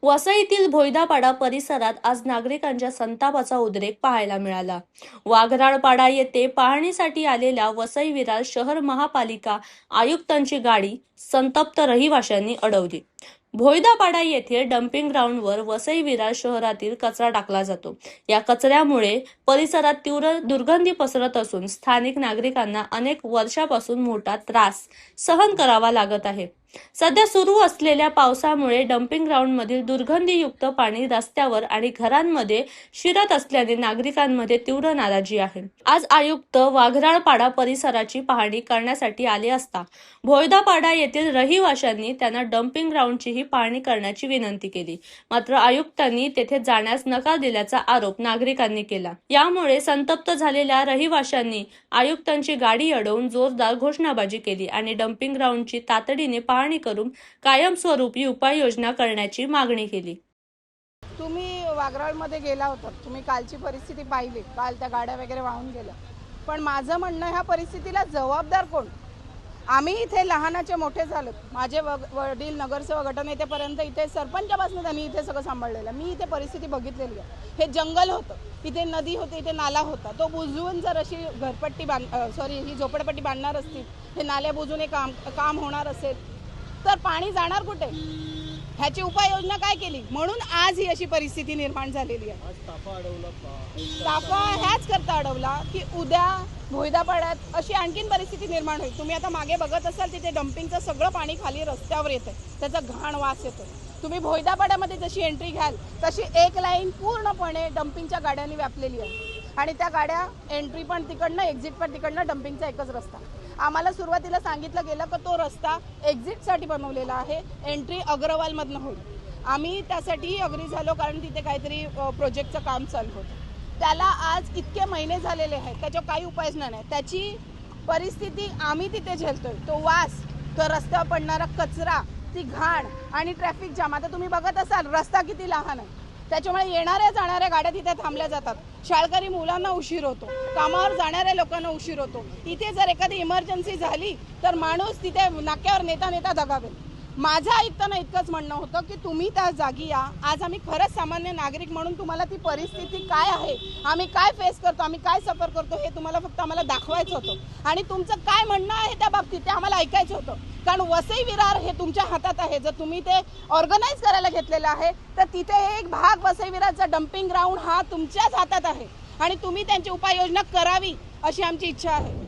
वसईतील भोयदापाडा परिसरात आज नागरिकांच्या संतापाचा उद्रेक पाहायला मिळाला। वाघराळपाडा येथे पाहणीसाठी आलेल्या वसई विरार शहर महापालिका आयुक्तांची गाडी संतप्त रहिवाशांनी अडवली। भोयदापाडा येथे डम्पिंग ग्राउंडवर वसई विरार शहरातील कचरा टाकला जातो। या कचऱ्यामुळे परिसरात तीव्र दुर्गंधी पसरत असून स्थानिक नागरिकांना अनेक वर्षापासून मोठा त्रास सहन करावा लागत आहे। सध्या सुरू असलेल्या पावसामुळे डम्पिंग ग्राउंडमधील दुर्गंधीयुक्त पाणी रस्त्यावर आणि घरांमध्ये शिरत असल्याने नागरिकांमध्ये तीव्र नाराजी आहे। आज आयुक्त वाघराळपाडा परिसराची पाहणी करण्यासाठी आले असता भोयदापाडा येथील रहिवाशांनी त्यांना डम्पिंग ग्राउंडचीही पाहणी करण्याची विनंती केली, मात्र आयुक्तांनी तेथे जाण्यास नकार दिल्याचा आरोप नागरिकांनी केला। यामुळे संतप्त झालेल्या रहिवाशांनी आयुक्तांची गाडी अडवून जोरदार घोषणाबाजी केली आणि डम्पिंग ग्राउंडची तातडीने पाहणी करून कायमस्वरूपी उपाययोजना करण्याची मागणी केली। तुम्ही वाघराळमध्ये गेला होता, तुम्ही कालची परिस्थिती पाहिली, काल त्या गाड्या वगैरे वाहून गेल्या, पण माझं म्हणणं ह्या परिस्थितीला जबाबदार कोण? आम्ही इथे लहानाचे मोठे झालो, माझे वडील नगरसेवक गटनेतेपर्यंत इथे सरपंचापासून त्यांनी इथे सगळं सांभाळलेलं। मी इथे परिस्थिती बघितलेली आहे। हे जंगल होतं, इथे नदी होती, इथे नाला होता, तो बुजवून जर अशी घरपट्टी ही झोपडपट्टी बांधणार असतील, हे नाले बुजवून काम होणार असेल तर पाणी जाणार कुठे? ह्याची उपाययोजना काय केली? म्हणून आज ही अशी परिस्थिती निर्माण झालेली आहे। ताफा ह्याच करता अडवला की उद्या भोयदापाड्यात अशी आणखीन परिस्थिती निर्माण होईल। तुम्ही आता मागे बघत असाल तिथे डम्पिंगचं सगळं पाणी खाली रस्त्यावर येतं, त्याचा घाण वास येतो। तुम्ही भोयदापाड्यामध्ये जशी एंट्री घ्याल तशी एक लाईन पूर्णपणे डम्पिंगच्या गाड्यांनी व्यापलेली आहे आणि त्या गाड्या एंट्री पण तिकडनं एक्झिट पण तिकडनं, डम्पिंगचा एकच रस्ता। आम्हाला सुरुवातीला सांगितलं गेलं की तो रस्ता एक्झिटसाठी बनवलेला आहे, एंट्री अग्रवालमधनं होईल। आम्ही त्यासाठी अग्री झालो कारण तिथे काहीतरी प्रोजेक्टचं काम चालू होतं। त्याला आज इतके महिने झालेले आहेत, त्याच्यावर काही उपाययोजना नाही। त्याची परिस्थिती आम्ही तिथे झेलतोय, तो वास, तो रस्त्यावर पडणारा कचरा, ती घाण आणि ट्रॅफिक जाम। आता तुम्ही बघत असाल रस्ता किती लहान आहे, त्याच्यामुळे येणाऱ्या जाणाऱ्या गाड्या तिथे थांबल्या जातात। शाळकरी मुलांना उशीर होतो, कामावर जाणाऱ्या लोकांना उशीर होतो। इथे जर एखादी इमर्जन्सी झाली तर माणूस तिथे नाक्यावर नेता नेता दगावेल। माझं आयुक्तांना इतकंच म्हणणं होतं की तुम्ही त्या जागी या। आज आम्ही खरंच सामान्य नागरिक म्हणून तुम्हाला ती परिस्थिती काय आहे, आम्ही काय फेस करतो, आम्ही काय सफर करतो हे तुम्हाला फक्त आम्हाला दाखवायचं होतं आणि तुमचं काय म्हणणं आहे त्या बाबतीत ते आम्हाला ऐकायचं होतं। कारण वसई विरार हे तुमच्या हातात आहे। जर तुम्ही ते ऑर्गनाइज करायला घेतलेलं आहे तर तिथे एक भाग वसई विरारचा डम्पिंग ग्राउंड हा तुमच्याच हातात आहे आणि तुम्ही त्यांची उपाययोजना करावी अशी आमची इच्छा आहे।